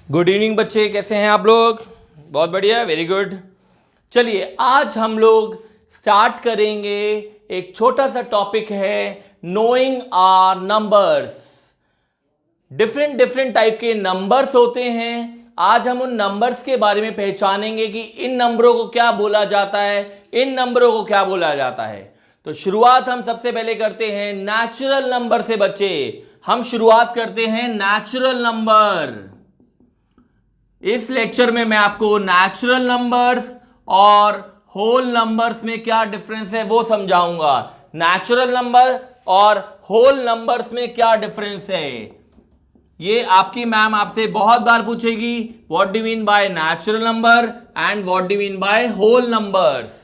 Good evening बच्चे, कैसे हैं आप लोग? बहुत बढ़िया, वेरी गुड। चलिए आज हम लोग स्टार्ट करेंगे। एक छोटा सा टॉपिक है knowing our numbers. Different different type के नंबर्स होते हैं। आज हम उन नंबर्स के बारे में पहचानेंगे कि इन नंबरों को क्या बोला जाता है, इन नंबरों को क्या बोला जाता है। तो शुरुआत हम सबसे पहले करते हैं नेचुरल नंबर से। बच्चे हम शुरुआत करते हैं नेचुरल नंबर। इस लेक्चर में मैं आपको नेचुरल नंबर्स और होल नंबर्स में क्या डिफरेंस है वो समझाऊंगा। नेचुरल नंबर और होल नंबर्स में क्या डिफरेंस है ये आपकी मैम आपसे बहुत बार पूछेगी। What do mean by natural number and what do mean by whole numbers.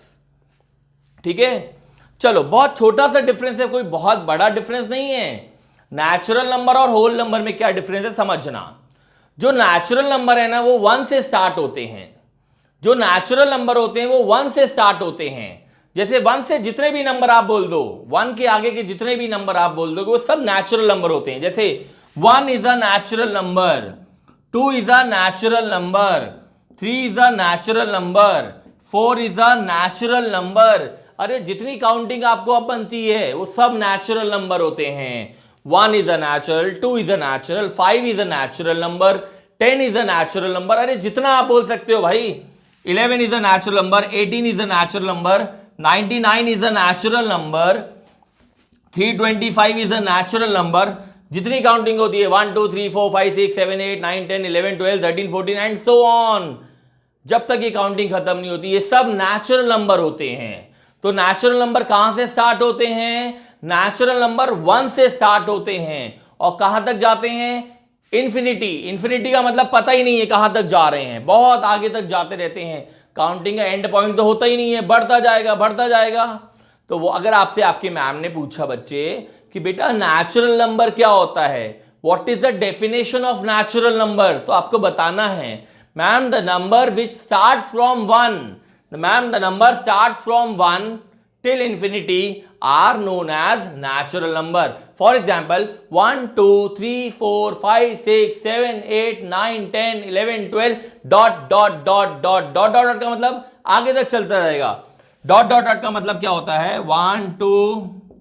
ठीक है, चलो बहुत छोटा सा डिफरेंस है, कोई बहुत बड़ा डिफरेंस नहीं है। नेचुरल नंबर और होल नंबर में क्या डिफरेंस है समझना। जो नेचुरल नंबर है ना वो 1 से स्टार्ट होते हैं। जो नेचुरल नंबर होते हैं वो 1 से स्टार्ट होते हैं। जैसे 1 से जितने भी नंबर आप बोल दो, 1 के आगे के जितने भी नंबर आप बोल दो वो सब नेचुरल नंबर होते हैं। जैसे 1 is a natural number, 2 is a natural number, 3 is a natural number, 4 is a natural number. अरे जितनी काउंटिंग आपको अब बनती है वो सब नेचुरल नंबर होते हैं। 1 is a natural, 2 is a natural, 5 is a natural number, 10 is a natural number। अरे जितना आप बोल सकते हो भाई। 11 is a natural number, 18 is a natural number, 99 is a natural number, 325 is a natural number। जितनी काउंटिंग होती है 1 2 3 4 5 6 7 8 9 10 11 12 13 14 एंड सो ऑन, जब तक ये काउंटिंग खत्म नहीं होती, ये सब नेचुरल नंबर होते हैं। तो नेचुरल नंबर कहां से स्टार्ट होते हैं? नेचुरल नंबर 1 से स्टार्ट होते हैं और कहां तक जाते हैं? इंफिनिटी। इंफिनिटी का मतलब पता ही नहीं है कहां तक जा रहे हैं, बहुत आगे तक जाते रहते हैं। काउंटिंग का एंड पॉइंट तो होता ही नहीं है, बढ़ता जाएगा बढ़ता जाएगा। तो वो अगर आपसे आपकी मैम ने पूछा बच्चे कि बेटा नेचुरल नंबर क्या होता है, what is the definition of natural number, तो आपको बताना है ma'am the number which start from 1, ma'am the number start from 1 till infinity are known as natural number. For example 1 2 3 4 5 6 7 8 9 10 11 12 dot dot dot dot dot dot का मतलब आगे तक चलता रहेगा। डॉट डॉट डॉट का मतलब क्या होता है? 1 2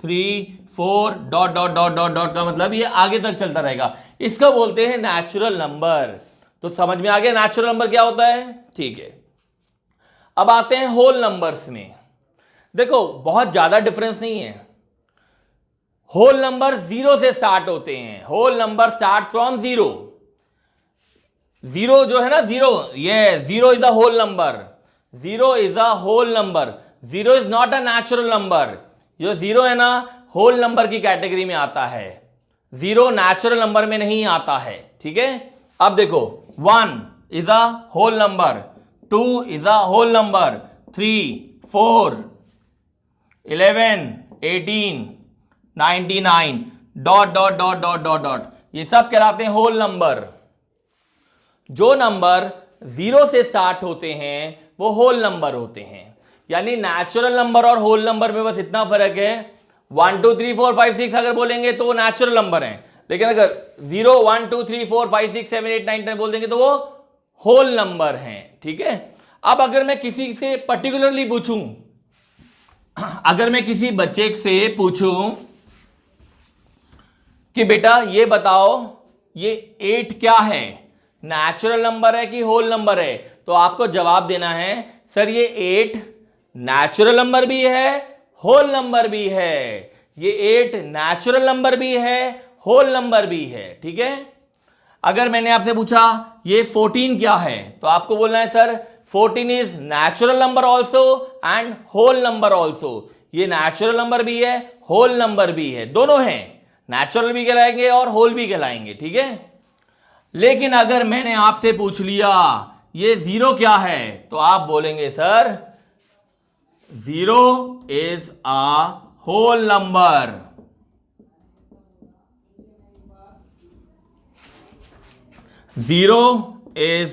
3 4 dot dot dot dot dot का मतलब ये आगे तक चलता रहेगा। इसको बोलते हैं नेचुरल नंबर। तो समझ में आ गया नेचुरल नंबर क्या होता है? ठीक है, अब आते हैं होल नंबर्स में। देखो बहुत ज्यादा डिफरेंस नहीं है। होल नंबर 0 से स्टार्ट होते हैं। Whole number start from 0। 0 जो है ना, 0, ये 0 is a whole number. 0 is a whole number. 0 is not a natural number. जो 0 है ना होल नंबर की कैटेगरी में आता है, 0 नेचुरल नंबर में नहीं आता है। ठीक है, अब देखो 1 is a whole number, 2 is a whole number, 3 4 11 18 99 dot dot dot dot dot dot, ये सब कहलाते हैं होल नंबर। जो नंबर 0 से स्टार्ट होते हैं वो होल नंबर होते हैं। यानी नेचुरल नंबर और होल नंबर में बस इतना फर्क है, 1 2 3 4 5 6 अगर बोलेंगे तो वो नेचुरल नंबर है, लेकिन अगर 0 1 2 3 4 5 6 7 8 9 10 बोल देंगे तो वो होल नंबर हैं। ठीक है, अब अगर मैं किसी से पर्टिकुलरली पूछूं, अगर मैं किसी बच्चे से पूछूं कि बेटा ये बताओ ये 8 क्या है, नेचुरल नंबर है कि होल नंबर है, तो आपको जवाब देना है सर ये 8 नेचुरल नंबर भी है होल नंबर भी है। ये 8 नेचुरल नंबर भी है होल नंबर भी है। ठीक है, अगर मैंने आपसे पूछा ये 14 क्या है, तो आपको बोलना है sir 14 is natural number also and whole number also. ये नेचुरल नंबर भी है होल नंबर भी है, दोनों हैं, नेचुरल भी कहलाएंगे और होल भी कहलाएंगे। ठीक है, लेकिन अगर मैंने आपसे पूछ लिया ये 0 क्या है, तो आप बोलेंगे sir 0 is a whole number. Zero is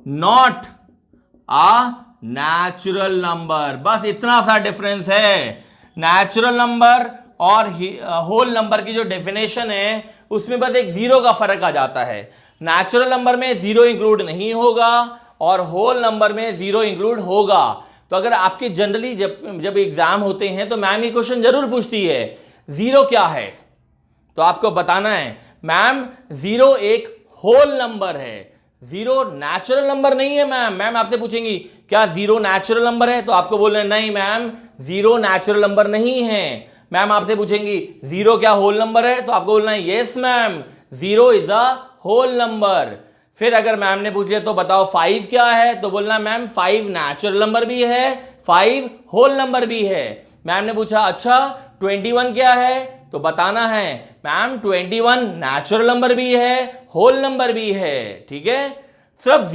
not a natural number. बस इतना सा डिफरेंस है। नेचुरल नंबर और होल नंबर की जो डेफिनेशन है उसमें बस एक 0 का फर्क आ जाता है। नेचुरल नंबर में जीरो इंक्लूड नहीं होगा और होल नंबर में जीरो इंक्लूड होगा। तो अगर आपके जनरली जब एग्जाम होते हैं तो मैम ये क्वेश्चन जरूर पूछती है जीरो क्या है, तो आपको बताना है मैम जीरो एक होल नंबर है, जीरो नेचुरल नंबर नहीं है मैम। मैम आपसे पूछेंगी क्या जीरो नेचुरल नंबर है, तो आपको बोलना है नहीं मैम जीरो नेचुरल नंबर नहीं है। मैम आपसे पूछेंगी जीरो क्या होल नंबर है, तो आपको बोलना है yes ma'am zero is a whole number. फिर अगर मैम ने पूछ लिया तो बताओ फाइव क्या है, तो बोलना मैम फाइव नेचुरल नंबर भी है, फाइव होल नंबर भी है। मैम ने पूछा अच्छा 21 क्या है, तो बताना है मैम 21 नेचुरल नंबर भी है, होल नंबर भी है। ठीक है, सिर्फ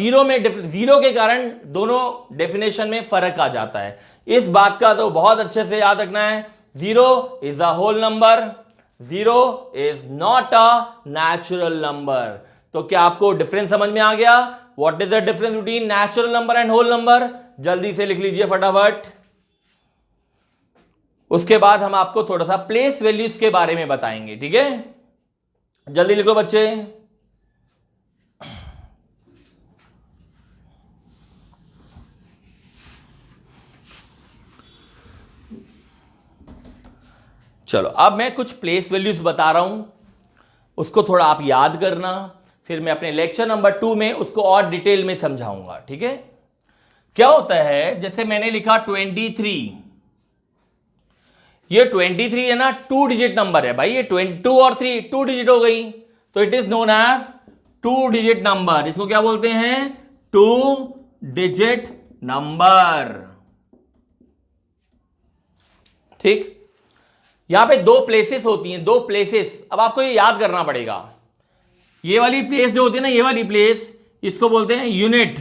जीरो के कारण दोनों डेफिनेशन में फर्क आ जाता है। इस बात का तो बहुत अच्छे से याद रखना है, zero is a whole number, zero is not a natural number. तो क्या आपको डिफरेंस समझ में आ गया? What is the difference between natural number and whole number? जल्दी से लिख लीजिए फटाफट। उसके बाद हम आपको थोड़ा सा प्लेस वैल्यूज के बारे में बताएंगे। ठीक है, जल्दी लिखो बच्चे। चलो अब मैं कुछ प्लेस वैल्यूज बता रहा हूं, उसको थोड़ा आप याद करना, फिर मैं अपने लेक्चर नंबर 2 में उसको और डिटेल में समझाऊंगा। ठीक है, क्या होता है जैसे मैंने लिखा 23, ये 23 है ना, 2 डिजिट नंबर है भाई, ये 22 और 3 2 डिजिट हो गई, तो it is known as 2 digit number. इसको क्या बोलते हैं? 2 डिजिट नंबर। ठीक, यहां पे दो प्लेसेस होती हैं, दो प्लेसेस। अब आपको ये याद करना पड़ेगा, ये वाली प्लेस जो होती है ना, ये वाली प्लेस, इसको बोलते हैं यूनिट,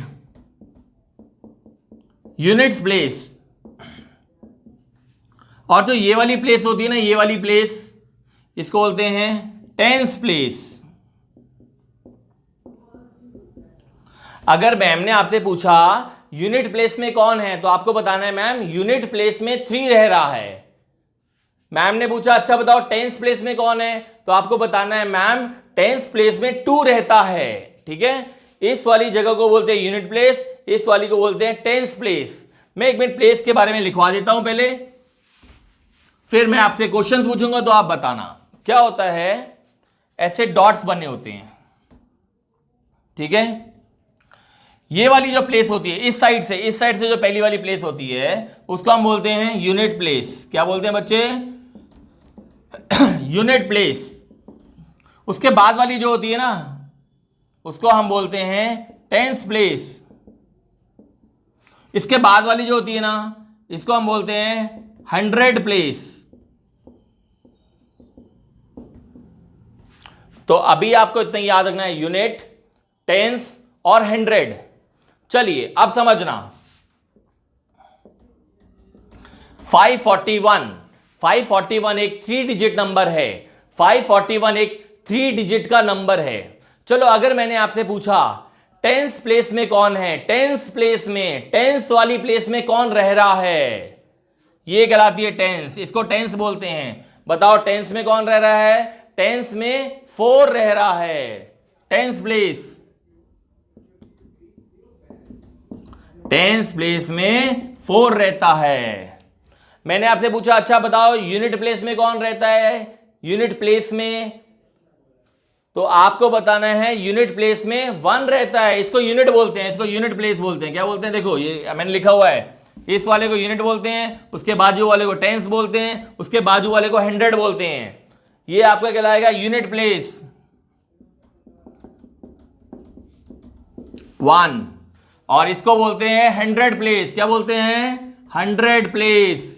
यूनिट्स प्लेस। और जो ये वाली प्लेस होती है ना, ये वाली प्लेस, इसको बोलते हैं टेंस प्लेस। अगर मैम ने आपसे पूछा यूनिट प्लेस में कौन है, तो आपको बताना है मैम यूनिट प्लेस में 3 रह रहा है। मैम ने पूछा अच्छा बताओ टेंस प्लेस में कौन है, तो आपको बताना है मैम टेंस प्लेस में 2 रहता है। ठीक है, इस वाली जगह को बोलते हैं यूनिट प्लेस, इस वाली को बोलते हैं टेंस प्लेस। मैं एक मिनट प्लेस के बारे में लिखवा देता हूं पहले, फिर मैं आपसे क्वेश्चंस पूछूंगा तो आप बताना। क्या होता है, ऐसे डॉट्स बने होते हैं। ठीक है, ये वाली जो प्लेस होती है इस साइड से जो पहली वाली प्लेस होती है उसको हम बोलते हैं यूनिट प्लेस। क्या बोलते हैं बच्चे? Unit place. उसके बाद वाली जो होती है ना, उसको हम बोलते हैं टेंस प्लेस। इसके बाद वाली जो होती है ना, इसको हम बोलते हैं 100 प्लेस। तो अभी आपको इतना याद रखना है, यूनिट, टेंस और 100। चलिए अब समझना, 541 एक 3 डिजिट नंबर है, 541 एक 3 डिजिट का नंबर है। चलो अगर मैंने आपसे पूछा टेंस प्लेस में कौन है, टेंस प्लेस में, टेंस वाली प्लेस में कौन रह रहा है, ये कहलाती है टेंस, इसको टेंस बोलते हैं। बताओ टेंस में कौन रह रहा है? टेंस में 4 रह रहा है, टेंस प्लेस, टेंस प्लेस में 4 रहता है। मैंने आपसे पूछा अच्छा बताओ यूनिट प्लेस में कौन रहता है, यूनिट प्लेस में, तो आपको बताना है यूनिट प्लेस में 1 रहता है। इसको यूनिट बोलते हैं, इसको यूनिट प्लेस बोलते हैं। क्या बोलते हैं? देखो ये मैंने लिखा हुआ है, इस वाले को यूनिट बोलते हैं, उसके बाजू वाले को टेंस बोलते हैं, उसके बाजू वाले को 100 बोलते हैं। ये आपका कहलाएगा यूनिट प्लेस 1, और इसको बोलते हैं 100 प्लेस। क्या बोलते हैं? 100 प्लेस।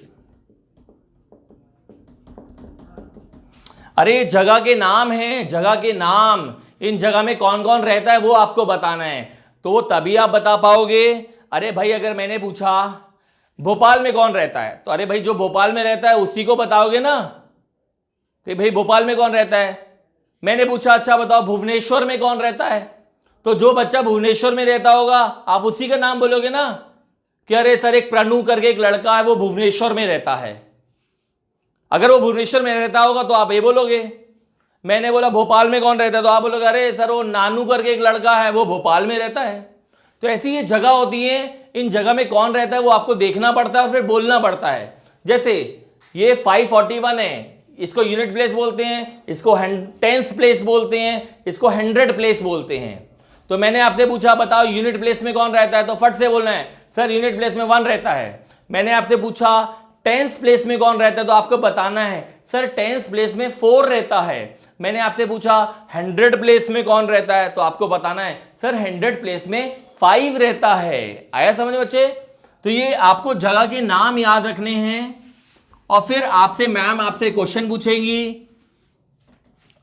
अरे जगह के नाम हैं, जगह के नाम, इन जगह में कौन कौन रहता है वो आपको बताना है, तो वो तभी आप बता पाओगे। अरे भाई अगर मैंने पूछा भोपाल में कौन रहता है, तो अरे भाई जो भोपाल में रहता है उसी को बताओगे ना कि भाई भोपाल में कौन रहता है। मैंने पूछा अच्छा बताओ भुवनेश्वर में कौन रहता है, तो जो बच्चा भुवनेश्वर में रहता होगा आप उसी का नाम बोलोगे ना कि अरे सर एक प्रणु करके एक लड़का है वो भुवनेश्वर में रहता है। अगर वो भुवनेश्वर में रहता होगा तो आप ये बोलोगे। मैंने बोला भोपाल में कौन रहता है, तो आप बोलोगे अरे सर वो नानू करके एक लड़का है वो भोपाल में रहता है। तो ऐसी ये जगह होती है, इन जगह में कौन रहता है वो आपको देखना पड़ता है और फिर बोलना पड़ता है। जैसे ये 541 है, इसको यूनिट प्लेस बोलते हैं, इसको टेंस प्लेस बोलते हैं, इसको 100 प्लेस बोलते हैं। तो मैंने आपसे पूछा बताओ यूनिट प्लेस में कौन रहता है, तो फट से बोलना है सर यूनिट प्लेस में 1 रहता है। मैंने आपसे पूछा टेंस प्लेस में कौन रहता है, तो आपको बताना है सर टेंस प्लेस में 4 रहता है। मैंने आपसे पूछा 100 प्लेस में कौन रहता है, तो आपको बताना है सर 100 प्लेस में 5 रहता है। आया समझ बच्चे? तो ये आपको जगह के नाम याद रखने हैं और फिर आपसे मैम आपसे क्वेश्चन पूछेगी।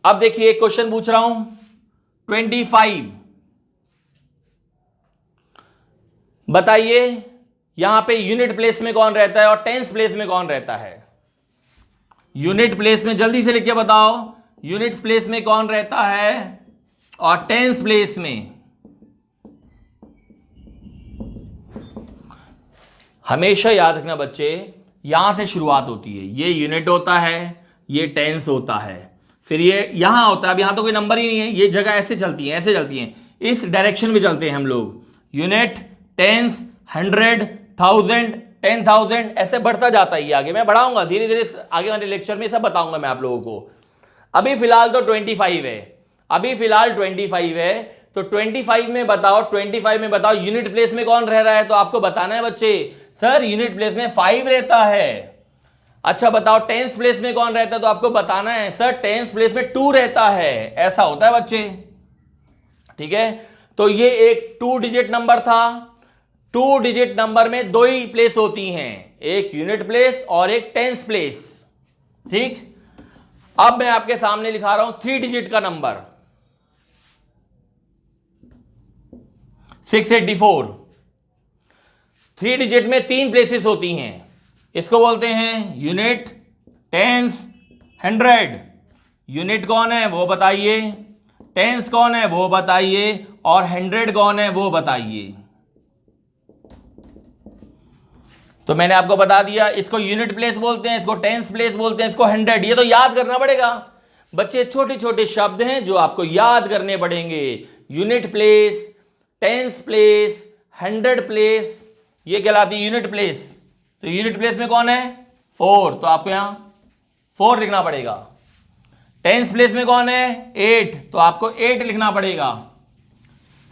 अब देखिए एक क्वेश्चन पूछ रहा हूं 25, बताइए यहां पे यूनिट प्लेस में कौन रहता है और टेंस प्लेस में कौन रहता है। यूनिट प्लेस में जल्दी से लिख के बताओ, यूनिट प्लेस में कौन रहता है और टेंस प्लेस में। हमेशा याद रखना बच्चे, यहां से शुरुआत होती है, ये यूनिट होता है, ये टेंस होता है, फिर ये यहां होता है। अब यहां तो कोई नंबर ही नहीं है, ये जगह ऐसे चलती है, ऐसे चलती है, इस डायरेक्शन में चलते हैं हम लोग। यूनिट, टेंस, 100, 1000, 10,000 ऐसे बढ़ता जाता है। ये आगे मैं बढ़ाऊंगा धीरे धीरे, आगे वाले लेक्चर में सब बताऊंगा मैं आप लोगों को। अभी फिलहाल तो 25 है, अभी फिलहाल 25 है। तो 25 में बताओ, 25 में बताओ यूनिट प्लेस में कौन रह रहा है, तो आपको बताना है बच्चे सर यूनिट प्लेस में 5 रहता है। अच्छा बताओ टेंस प्लेस में कौन रहता है, तो आपको बताना है सर टेंस प्लेस में 2 रहता है। ऐसा होता है बच्चे, ठीक है। तो ये एक 2 डिजिट नंबर था। 2 डिजिट नंबर में 2 ही प्लेस होती हैं, एक यूनिट प्लेस और एक टेंस प्लेस, ठीक। अब मैं आपके सामने लिखा रहा हूं 3 डिजिट का नंबर 684। 3 डिजिट में 3 प्लेसेस होती हैं, इसको बोलते हैं यूनिट, टेंस, 100। यूनिट कौन है वो बताइए, टेंस कौन है वो बताइए, और 100 कौन है वो बताइए। तो मैंने आपको बता दिया, इसको यूनिट प्लेस बोलते हैं, इसको टेंस प्लेस बोलते हैं, इसको 100। ये तो याद करना पड़ेगा बच्चे, छोटे छोटे शब्द हैं जो आपको याद करने पड़ेंगे। Unit place, tens place, 100 place, ये कहलाती है यूनिट प्लेस। तो यूनिट प्लेस में कौन है 4, तो आपको यहां 4 लिखना पड़ेगा। टेंस प्लेस में कौन है 8, तो आपको 8 लिखना पड़ेगा।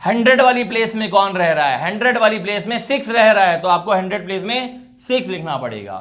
100 वाली प्लेस में कौन रह रहा है, 100 वाली प्लेस में 6 रह रहा है, तो आपको 100 प्लेस में 6 लिखना पड़ेगा।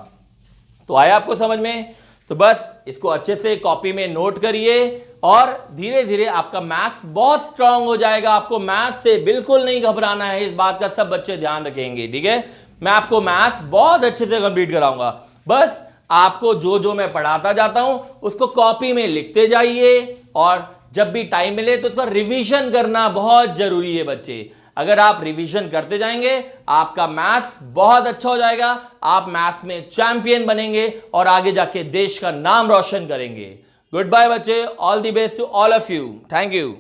तो आया आपको समझ में? तो बस इसको अच्छे से कॉपी में नोट करिए और धीरे धीरे आपका मैथ्स बहुत स्ट्रांग हो जाएगा। आपको मैथ्स से बिल्कुल नहीं घबराना है, इस बात का सब बच्चे ध्यान रखेंगे, ठीक है। मैं आपको मैथ्स बहुत अच्छे से कंप्लीट कराऊंगा। बस आपको जो जो मैं पढ़ाता जाता हूं उसको कॉपी में लिखते जाइए और जब भी टाइम मिले तो उसका रिवीजन करना बहुत जरूरी है बच्चे। अगर आप रिवीजन करते जाएंगे आपका मैथ्स बहुत अच्छा हो जाएगा, आप मैथ्स में चैंपियन बनेंगे और आगे जाके देश का नाम रोशन करेंगे। गुड बाय बच्चे, all the best to all of you, thank you.